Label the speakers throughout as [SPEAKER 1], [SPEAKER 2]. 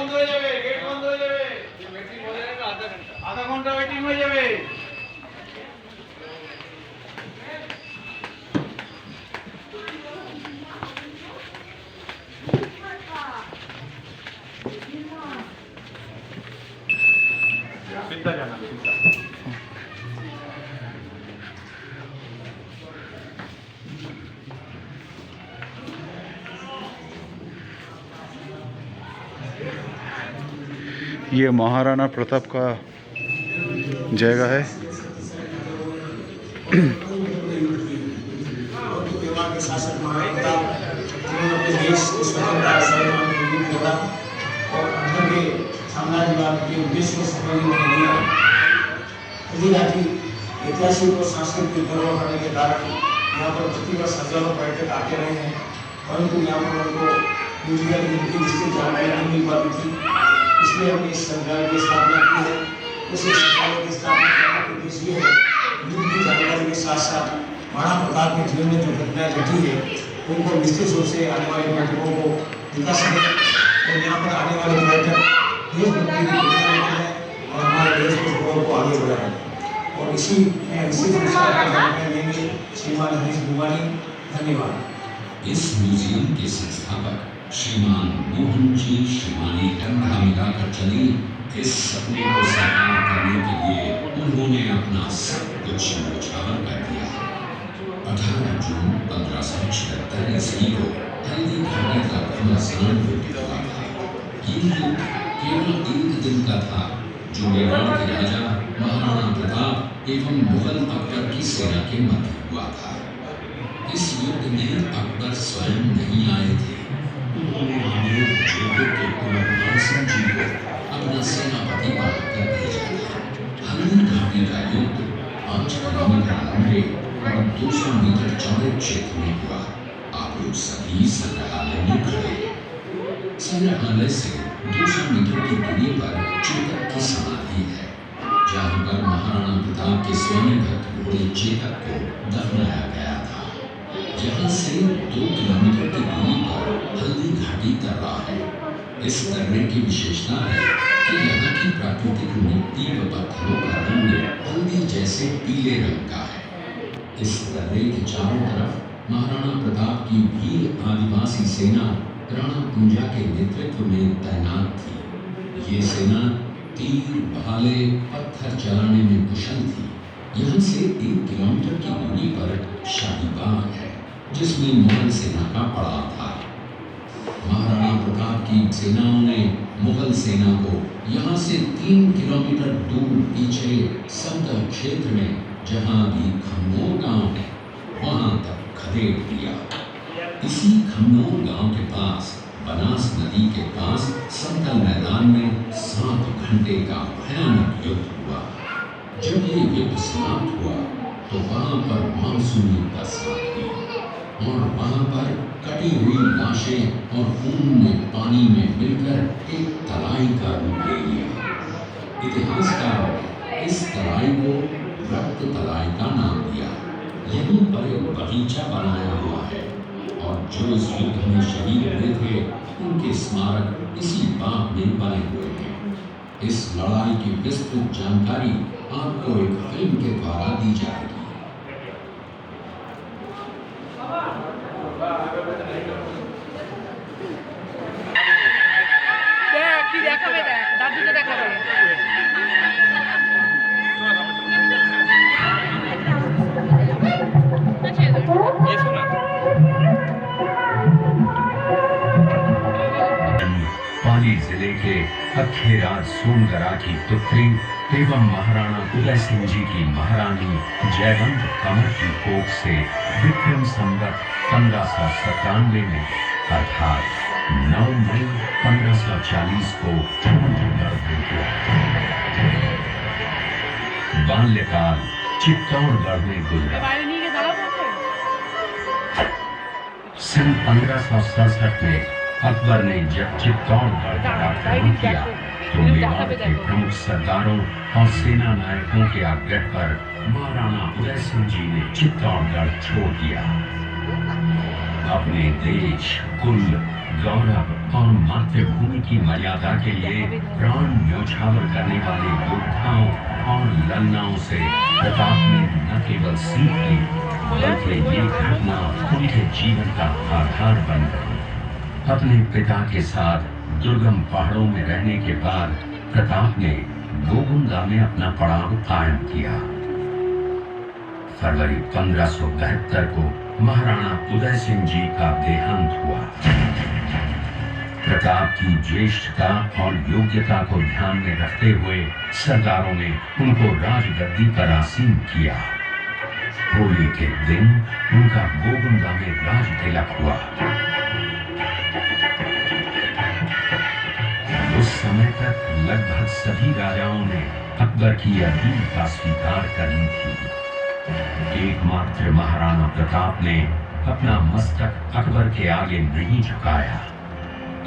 [SPEAKER 1] বন্ধ হয়ে যাবে, গেট বন্ধ হয়ে যাবে। আধা ঘন্টা ওয়েটিং হয়ে যাবে। চিন্তা জানা চিন্তা।
[SPEAKER 2] ये महाराणा प्रताप का जगह है।
[SPEAKER 3] शासक महाराणा प्रताप जिन्होंने अपने देश को स्वतंत्रता दिया और अंदर के साम्राज्यवाद के उद्देश्य को सफल होने दिया। हल्दीघाटी ऐतिहासिक और सांस्कृतिक धरोहर होने के कारण यहाँ पर प्रतिवर्ष हजारों पर्यटक आते रहे हैं, परंतु यहाँ पर उनको म्यूजिकल की विस्तृत जानकारी नहीं मिल पाती थी। इसलिए हमने इस संग्रहालय की स्थापना की है। उस संग्रहालय की स्थापना करने के उद्देश्य ये है युद्ध की जानकारी के साथ साथ महाराणा प्रताप के जीवन में जो घटनाएं घटी है उनको विस्तृत रूप से आने वाले पर्यटकों को दिखा सके और यहाँ पर आने वाले पर्यटक देशभक्ति की प्रेरणा लेते हैं और हमारे देश के गौरव को आगे बढ़ाएं। और इसी में विस्तृत रूप से जानकारी लेंगे श्रीमान हरीश दुवानी। धन्यवाद।
[SPEAKER 4] इस म्यूजियम के संस्थापक श्रीमान मोहन जी श्रीमानी कंधा मिलाकर चली। इस सपने को साकार करने के लिए उन्होंने अपना सब कुछ न्यौछावर कर दिया। 18 जून 1576 ईस्वी को हल्दीघाटी का घमासान युद्ध हुआ था। ये युद्ध केवल एक दिन का था, जो मेवाड़ के राजा महाराणा प्रताप एवं मुगल अकबर की सेना के मध्य हुआ था। इस युद्ध में अकबर स्वयं नहीं आए थे। उन्होंने आमेर जयपुर के कुंवर मान सिंह जी को अपना सेनापति बनाकर भेजा था। हल्दीघाटी का युद्ध 5 किलोमीटर लंबे और 200 मीटर चौड़े क्षेत्र में हुआ। आप लोग सभी संग्रहालय में खड़े। संग्रहालय से 200 मीटर की दूरी पर चेतक की समाधि है, जहाँ पर महाराणा प्रताप के स्वामी भक्त घोड़े चेतक को दफनाया गया था। यहाँ से 2 किलोमीटर की दूरी पर हल्दीघाटी दर्रा है। इस दर्रे की विशेषता है कि यहाँ की प्राकृतिक मिट्टी व पत्थरों का रंग हल्दी जैसे पीले रंग का है। इस दर्रे के चारों तरफ महाराणा प्रताप की वीर आदिवासी सेना राणा कुंजा के नेतृत्व में तैनात थी। ये सेना तीर, भाले, पत्थर चलाने में कुशल थी। यहाँ से 1 किलोमीटर की दूरी पर शाही बाग है, जिसमें मुगल सेना का पड़ाव था। महाराणा प्रताप की सेनाओं ने मुगल सेना को यहाँ से 3 किलोमीटर दूर पीछे समतल क्षेत्र में, जहाँ भी खमनोर गांव है, वहां तक खदेड़ दिया। इसी खमनोर गांव के पास बनास नदी के पास समतल मैदान में 7 घंटे का भयानक युद्ध हुआ। जब ये युद्ध समाप्त हुआ तो वहां पर मानसूनी बरसात हुई और वहां पर कटी हुई लाशें और खून में पानी में मिलकर एक तलाई का रूप ले लिया। इतिहासकारों ने इस तलाई को रक्त तलाई का नाम दिया। यहीं पर एक बगीचा बनाया हुआ है और जो इस युद्ध में शहीद हुए थे उनके स्मारक इसी बाग में बने हुए हैं। इस लड़ाई की विस्तृत जानकारी आपको एक फिल्म के द्वारा दी जाएगी।
[SPEAKER 5] पाली जिले के अखेराज सोनगरा की पुत्री एवं महाराणा उदय सिंह जी की महारानी जयवंत कमर की कोख से विक्रम संवत 1597 में अर्थात 9 मई 1540 को गर्भ हुआ। बाल्यकाल चित्तौड़गढ़ में गुजरा। सन 1567 में अकबर ने जब चित्तौड़गढ़ का आक्रमण किया तो मेवाड़ के प्रमुख सरदारों और सेना नायकों के आग्रह पर महाराणा उदय सिंह जी ने चित्तौड़गढ़ छोड़ दिया। अपने देश, कुल, गौरव और मातृभूमि की मर्यादा के लिए प्राण न्यौछावर करने वाले योद्धाओं और ललनाओं से प्रताप ने न केवल सीख ली, बल्कि ये घटना उनके जीवन का आधार बन गई। अपने पिता के साथ दुर्गम पहाड़ों में रहने के बाद प्रताप ने गोगुंदा में अपना पड़ाव कायम किया। फरवरी 1572 को महाराणा उदय सिंह जी का देहांत हुआ। प्रताप की ज्येष्ठता और योग्यता को ध्यान में रखते हुए सरदारों ने उनको राजगद्दी पर आसीन किया। होली के दिन उनका गोगुंदा में राज तिलक हुआ। उस समय तक लगभग सभी राजाओं ने अकबर की अपील का स्वीकार कर ली थी। एकमात्र महाराणा प्रताप ने अपना मस्तक अकबर के आगे नहीं झुकाया।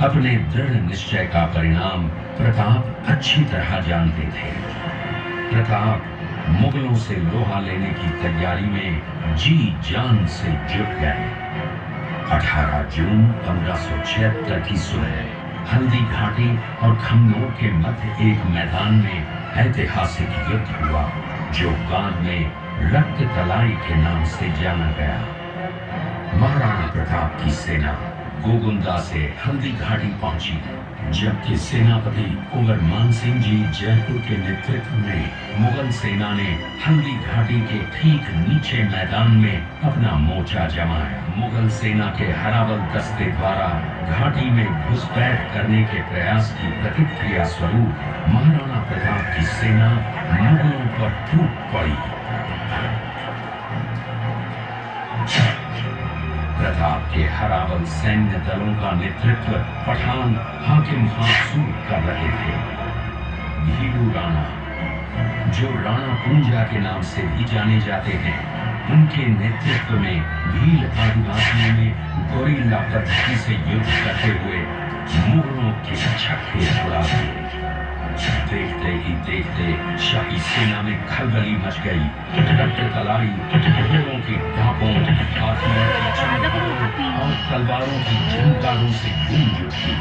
[SPEAKER 5] अपने दृढ़ निश्चय का परिणाम प्रताप अच्छी तरह जानते थे। प्रताप मुगलों से लोहा लेने की तैयारी में जी जान से जुट गए। 18 जून 1576 की सुबह हल्दी घाटी और खमनोर के मध्य एक मैदान में ऐतिहासिक युद्ध हुआ, जो बाद में रक्त तलाई के नाम से जाना गया। महाराणा प्रताप की सेना गोगुंदा से हल्दी घाटी पहुंची, जबकि सेनापति कुंवर मान सिंह जी जयपुर के नेतृत्व में मुगल सेना ने हल्दी घाटी के ठीक नीचे मैदान में अपना मोर्चा जमाया। मुगल सेना के हराबल दस्ते द्वारा घाटी में घुसपैठ करने के प्रयास की प्रतिक्रिया स्वरूप महाराणा प्रताप की सेना मुगलों पर टूट पड़ी। प्रताप के हराबल सैन्य दलों का नेतृत्व पठान हाकिम हासूर कर रहे थे। भीलू राणा, जो राणा पूंजा के नाम से भी जाने जाते हैं, उनके नेतृत्व में भील आदिवासियों ने गोरिल्ला पद्धति से युद्ध करते हुए मुगलों के छक्के छुड़ा दिए। देखते ही देखते शाही सेना में खलबली मच गई। रक्त तलाई घोड़ों की टापों, हाथियों की चमकों और तलवारों की झंकारों से गूंज उठी।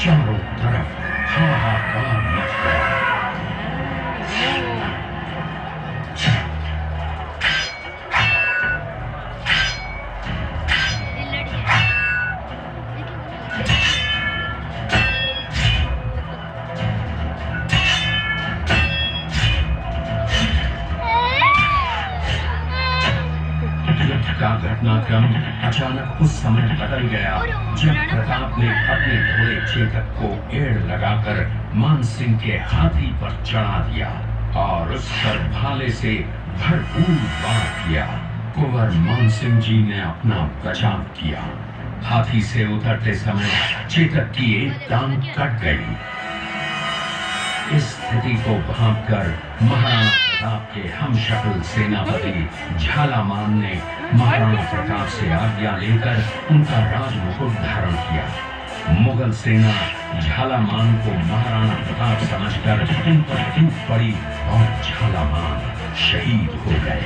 [SPEAKER 5] चारों तरफ हाहाकार मच गया। घटनाक्रम अचानक उस समय बदल गया जब प्रताप ने अपने घोड़े चेतक को एड़ लगाकर मान सिंह के हाथी पर चढ़ा दिया और उस पर भाले से भरपूर वार किया। कुंवर मान सिंह जी ने अपना बचाव किया। हाथी से उतरते समय चेतक की एक टांग कट गई। इस स्थिति को भांपकर महाराणा प्रताप के हमशक्ल सेनापति झालामान ने महाराणा प्रताप से आज्ञा लेकर उनका राजमुकुट धारण किया। मुगल सेना झालामान को महाराणा प्रताप समझकर उन पर टूट पड़ी और झालामान शहीद हो गए।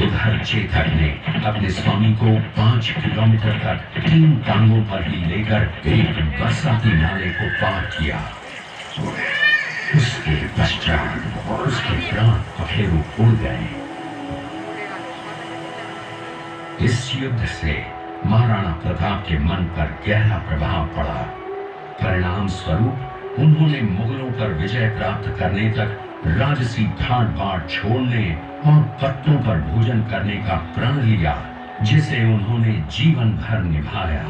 [SPEAKER 5] उधर चेतक ने अपने स्वामी को 5 किलोमीटर तक 3 टांगों पर ही लेकर एक बरसाती नाले को पार किया। उसके पश्चात उसके प्राण पखेरु उड़ गए। इस युद्ध से महाराणा प्रताप के मन पर गहरा प्रभाव पड़ा। परिणाम स्वरूप उन्होंने मुगलों पर विजय प्राप्त करने तक राजसी ठाट बाट छोड़ने और पत्तों पर भोजन करने का प्रण लिया, जिसे उन्होंने जीवन भर निभाया।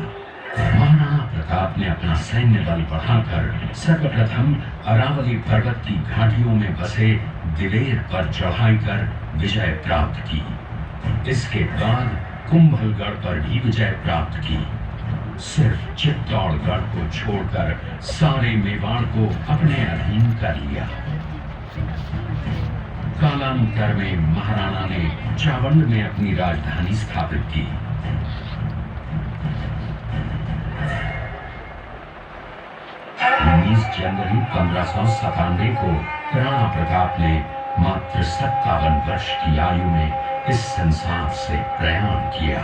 [SPEAKER 5] महाराणा प्रताप ने अपना सैन्य बल बढ़ाकर सर्वप्रथम अरावली पर्वत की घाटियों में बसे दिलेर पर चढ़ाई कर विजय प्राप्त की। इसके बाद कुंभलगढ़ पर भी विजय प्राप्त की। सिर्फ चित्तौड़गढ़ को छोड़कर सारे मेवाड़ को अपने अधीन कर लिया। कालांतर में महाराणा ने चावंड में अपनी राजधानी स्थापित की। 19 जनवरी 1597 को राणा प्रताप ने मात्र 57 वर्ष की आयु में इस संसार से प्रयाण किया।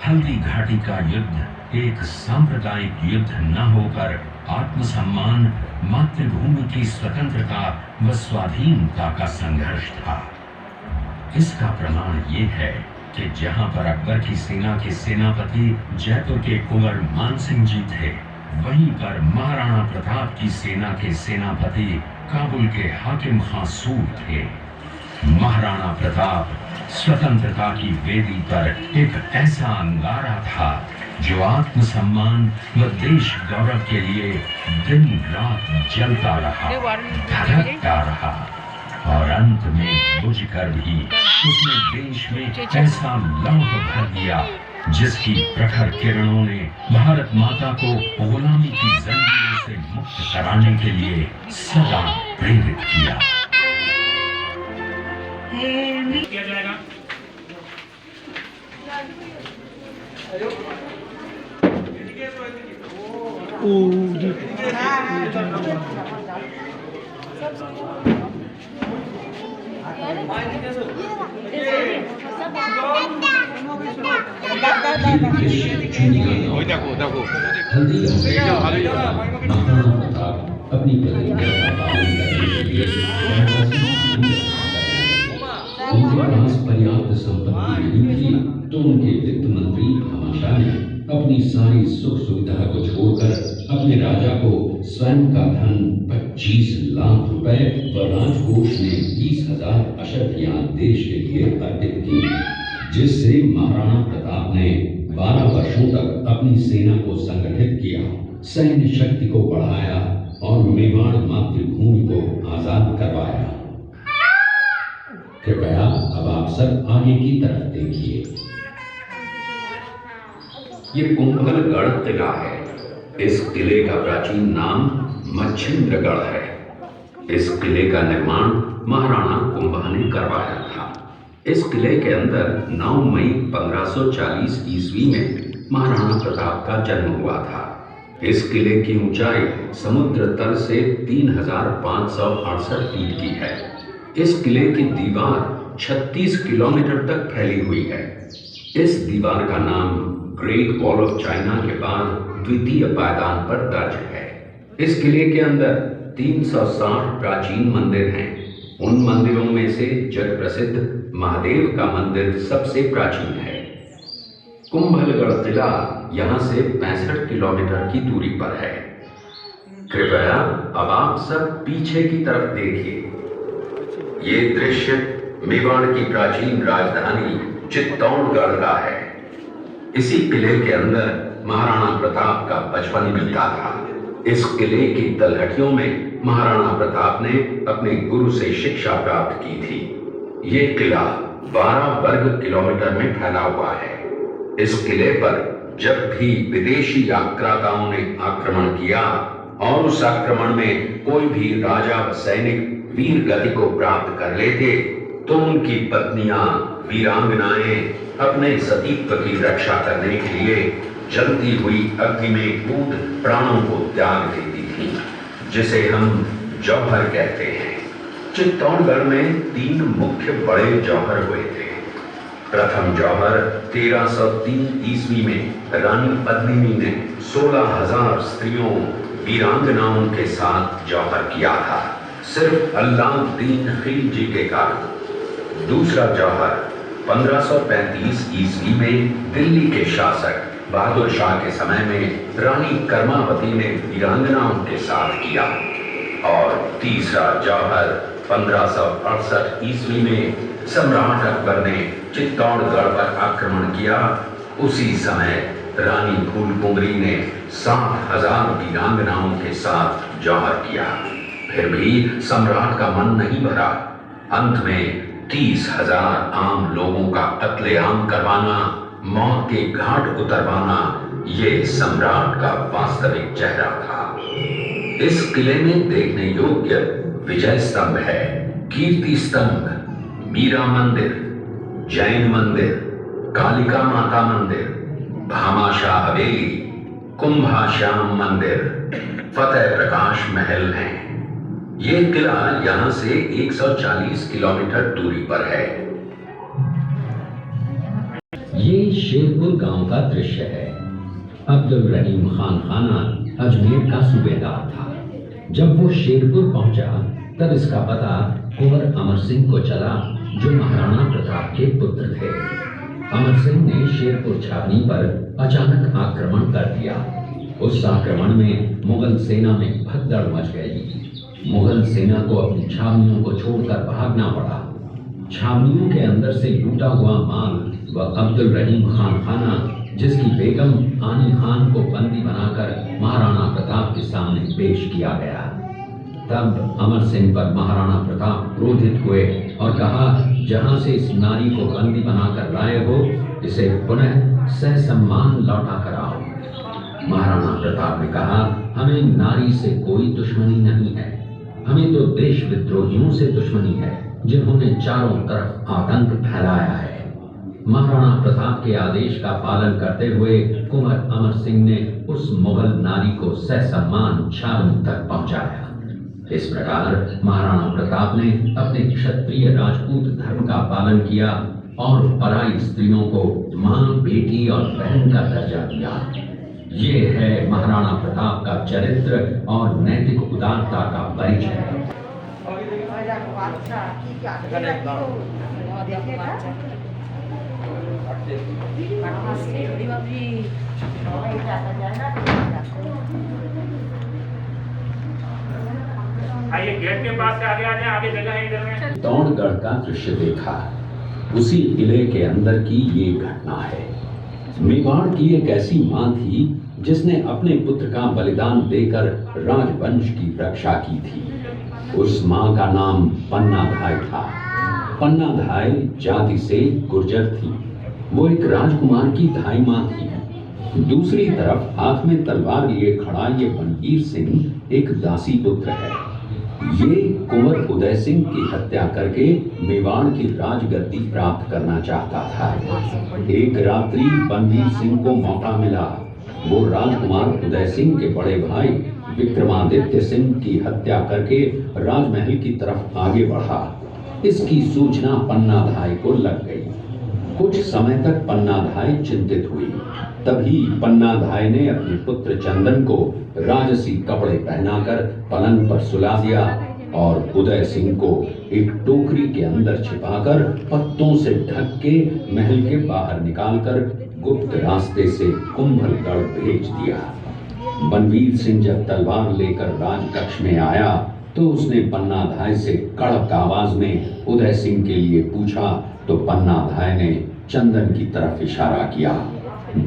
[SPEAKER 5] हल्दी घाटी का युद्ध एक सांप्रदायिक युद्ध न होकर आत्मसम्मान, मातृभूमि की स्वतंत्रता व स्वाधीनता का संघर्ष था। इसका प्रमाण ये है कि जहां पर अकबर की सेना के सेनापति जयपुर के कुंवर मानसिंह जी थे, वहीं पर महाराणा प्रताप की सेना के सेनापति काबुल के हाकिम खां सूर थे। महाराणा प्रताप स्वतंत्रता की वेदी पर एक ऐसा अंगारा था जो आत्मसम्मान व देश गौरव के लिए दिन रात जलता रहा, धड़कता रहा और अंत में बुझ कर भी उसने देश में ऐसा लौह भर दिया जिसकी प्रखर किरणों ने भारत माता को गुलामी की जंजीरों से मुक्त कराने के लिए सदा प्रेरित किया।
[SPEAKER 3] किया जाएगा।
[SPEAKER 1] ওই দেখো দেখো
[SPEAKER 4] हल्दी महाराणा प्रताप अपनी प्रतिज्ञा का पालन करने के लिए उनके पास पर्याप्त संपत्ति नहीं थी तो उनके वित्त मंत्री भामाशाह ने अपनी सारी सुख सुविधा को छोड़कर अपने राजा को स्वयं का धन 25 लाख रुपए व राजकोष में 20,000 अशर्फियां देश के लिए अर्पित की, जिससे महाराणा प्रताप ने 12 वर्षों तक अपनी सेना को संगठित किया, सैन्य शक्ति को बढ़ाया और मेवाड़ मातृभूमि को आजाद करवाया। कृपया अब आप सब आगे की तरफ देखिए। ये कुंभलगढ़ किला है। इस किले का प्राचीन नाम मच्छिंद्रगढ़ है। इस किले का निर्माण महाराणा कुंभा ने करवाया था। इस किले के अंदर 9 मई 1540 ईस्वी में महाराणा प्रताप का जन्म हुआ था। इस किले की ऊंचाई समुद्र तल से 3568 फीट की है। इस किले की दीवार 36 किलोमीटर तक फैली हुई है। इस दीवार का नाम ग्रेट वॉल ऑफ चाइना के बाद द्वितीय पायदान पर दर्ज है। इस किले के अंदर 360 प्राचीन मंदिर हैं। उन मंदिरों में से जग प्रसिद्ध महादेव का मंदिर सबसे प्राचीन है। कुंभलगढ़ किला यहाँ से 65 किलोमीटर की दूरी पर है। कृपया अब आप सब पीछे की तरफ देखिए। ये दृश्य मेवाड़ की प्राचीन राजधानी चित्तौड़गढ़ का है। इसी किले के अंदर महाराणा प्रताप का बचपन बीता था। इस किले की तलहटियों में महाराणा प्रताप ने अपने गुरु से शिक्षा प्राप्त की थी। ये किला 12 वर्ग किलोमीटर में फैला हुआ है। इस किले पर जब भी विदेशी आक्रांताओं ने आक्रमण किया और उस आक्रमण में कोई भी राजा व सैनिक वीर गति को प्राप्त कर लेते तो उनकी पत्नियां वीरांगनाएं अपने सतीत्व की रक्षा करने के लिए जलती हुई अग्नि में कूद प्राणों को त्याग देती थी, जिसे हम जौहर कहते हैं। चित्तौड़गढ़ में 3 मुख्य बड़े जौहर हुए थे। प्रथम जौहर 1303 ईस्वी में रानी पद्मिनी ने 16,000 स्त्रियों वीरांगनाओं के साथ जौहर किया था, सिर्फ अल्लाउद्दीन खिलजी के कारण। दूसरा जौहर 1535 ईस्वी में दिल्ली के शासक बहादुर शाह के समय में रानी कर्मावती ने वीरांगनाओं के साथ किया। और तीसरा जौहर 1568 ईस्वी में सम्राट अकबर ने चित्तौड़गढ़ पर आक्रमण किया। उसी समय रानी फूलकुंवरी ने 7,000 वीरांगनाओं के साथ जौहर किया। फिर भी सम्राट का मन नहीं भरा। अंत में 30,000 आम लोगों का कत्लेआम करवाना, मौत के घाट उतरवाना, ये सम्राट का वास्तविक चेहरा था। इस किले में देखने योग्य विजय स्तंभ है, कीर्ति स्तंभ, मीरा मंदिर, जैन मंदिर, कालिका माता मंदिर, भामाशाह हवेली, कुंभाश्याम मंदिर, फतेह प्रकाश महल हैं। ये किला यहाँ से 140 किलोमीटर दूरी पर है।
[SPEAKER 5] ये शेरपुर गांव का दृश्य है। अब्दुल रहीम खान खाना अजमेर का सूबेदार था। जब वो शेरपुर पहुंचा तब इसका पता कुंवर अमर सिंह को चला, जो महाराणा प्रताप के पुत्र थे। अमर सिंह ने शेरपुर छावनी पर अचानक आक्रमण कर दिया। उस आक्रमण में मुगल सेना में भगदड़ मच गई। मुगल सेना को अपनी छावनियों को छोड़कर भागना पड़ा। छावनियों के अंदर से लूटा हुआ माल व अब्दुल रहीम खान खाना, जिसकी बेगम आनी खान को बंदी बनाकर महाराणा प्रताप के सामने पेश किया गया। तब अमर सिंह पर महाराणा प्रताप क्रोधित हुए और कहा, जहां से इस नारी को बंदी बनाकर लाए हो, इसे पुनः ससम्मान लौटा कर आओ। महाराणा प्रताप ने कहा, हमें नारी से कोई दुश्मनी नहीं है, हमें तो देश विद्रोहियों से दुश्मनी है, जिन्होंने चारों तरफ आतंक फैलाया है। महाराणा प्रताप के आदेश का पालन करते हुए कुंवर अमर सिंह ने उस मुगल नारी को ससम्मान छावनी तक पहुंचाया। इस प्रकार महाराणा प्रताप ने अपने क्षत्रिय राजपूत धर्म का पालन किया और पराई स्त्रियों को मां, बेटी और बहन का दर्जा दिया। ये है महाराणा प्रताप का चरित्र और नैतिक उदारता का परिचय।
[SPEAKER 6] आइए गेट के पास से आगे आ जाए, आगे जगह है इधर में।
[SPEAKER 5] दौड़गढ़ का दृश्य देखा, उसी किले के अंदर की ये घटना है। मेवाड़ की एक ऐसी मां थी जिसने अपने पुत्र का बलिदान देकर राजवंश की रक्षा की थी। उस मां का नाम पन्नाधाय था। पन्नाधाय जाति से गुर्जर थी। वो एक राजकुमार की धाई मां थी। दूसरी तरफ हाथ में तलवार लिए खड़ा ये बनवीर सिंह एक दासी पुत्र है। ये कुंवर उदय सिंह की हत्या करके मेवाड़ की राजगद्दी प्राप्त करना चाहता था। एक रात्रि बनवीर सिंह को मौका मिला। वो राजकुमार उदय सिंह के बड़े भाई विक्रमादित्य सिंह की हत्या करके राजमहल की तरफ आगे बढ़ा। इसकी सूचना पन्नाधाय को लग गई। कुछ समय तक पन्नाधाय चिंतित हुई। तभी पन्नाधाय ने अपने पुत्र चंदन को राजसी कपड़े पहनाकर पलंग पर सुला दिया और उदय सिंह को एक टोकरी के अंदर छिपाकर पत्तों से ढक के महल के बाहर निकालकर गुप्त रास्ते से कुंभलगढ़ भेज दिया। बनवीर सिंह जब तलवार लेकर राजकक्ष में आया तो उसने पन्नाधाय से कड़क आवाज में उदय सिंह के लिए पूछा, तो पन्नाधाय ने चंदन की तरफ इशारा किया।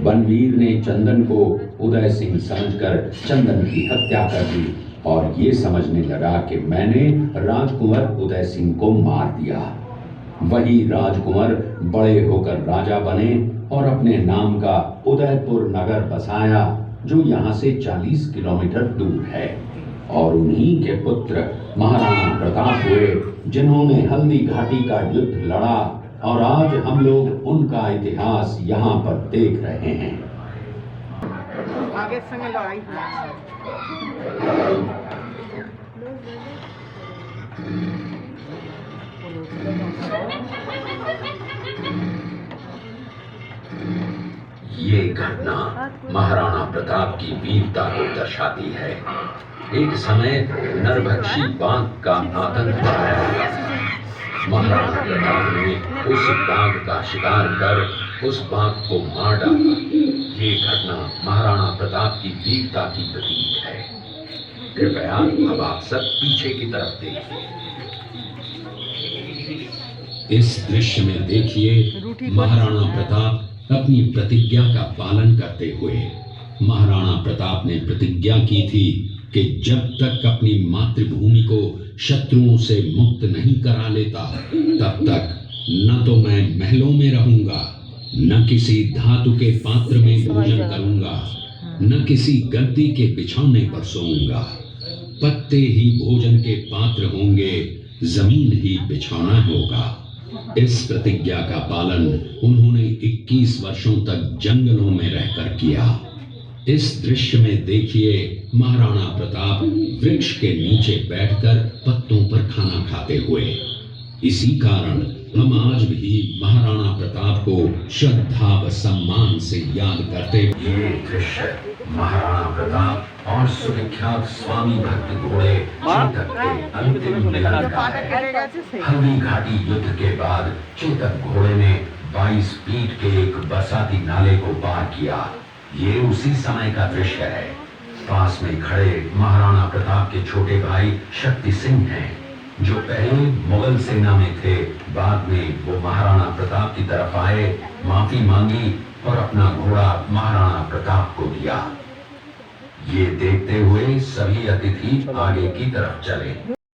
[SPEAKER 5] बनवीर ने चंदन को उदय सिंह समझकर चंदन की हत्या कर दी और ये समझने लगा कि मैंने राजकुंवर उदय सिंह को मार दिया। वही राजकुंवर बड़े होकर राजा बने और अपने नाम का उदयपुर नगर बसाया, जो यहाँ से 40 किलोमीटर दूर है। और उन्हीं के पुत्र महाराणा प्रताप हुए, जिन्होंने हल्दी घाटी का युद्ध लड़ा और आज हम लोग उनका इतिहास यहाँ पर देख रहे हैं।
[SPEAKER 7] आगे संग लड़ाई
[SPEAKER 5] ये घटना महाराणा प्रताप की वीरता को दर्शाती है। एक समय नरभक्षी बाघ का आतंक बढ़ाया गया। महाराणा प्रताप ने उस बाघ का शिकार कर उस बाघ को मार डाला। ये घटना महाराणा प्रताप की वीरता की प्रतीक है। कृपया अब आप सब पीछे की तरफ देखिए। इस दृश्य में देखिए महाराणा प्रताप अपनी प्रतिज्ञा का पालन करते हुए। महाराणा प्रताप ने प्रतिज्ञा की थी कि जब तक अपनी मातृभूमि को शत्रुओं से मुक्त नहीं करा लेता, तब तक न तो मैं महलों में रहूंगा, न किसी धातु के पात्र में भोजन करूंगा, न किसी गद्दी के बिछौने पर सोऊंगा। पत्ते ही भोजन के पात्र होंगे, जमीन ही बिछौना होगा। इस प्रतिज्ञा का पालन उन्होंने 21 वर्षों तक जंगलों में रहकर किया। इस दृश्य में देखिए महाराणा प्रताप वृक्ष के नीचे बैठकर पत्तों पर खाना खाते हुए।
[SPEAKER 4] इसी कारण हम आज भी महाराणा प्रताप को श्रद्धा व सम्मान से याद करते। ये दृश्य महाराणा प्रताप और सुविख्यात स्वामी भक्त घोड़े चेतक के अंतिम मिलन का है। हल्दी घाटी युद्ध के बाद चेतक घोड़े ने 22 फीट के एक बरसाती नाले को पार किया। ये उसी समय का दृश्य है। पास में खड़े महाराणा प्रताप के छोटे भाई शक्ति सिंह हैं, जो पहले मुगल सेना में थे। बाद में वो महाराणा प्रताप की तरफ आए, माफी मांगी और अपना घोड़ा महाराणा प्रताप को दिया। ये देखते हुए सभी अतिथि आगे की तरफ चले।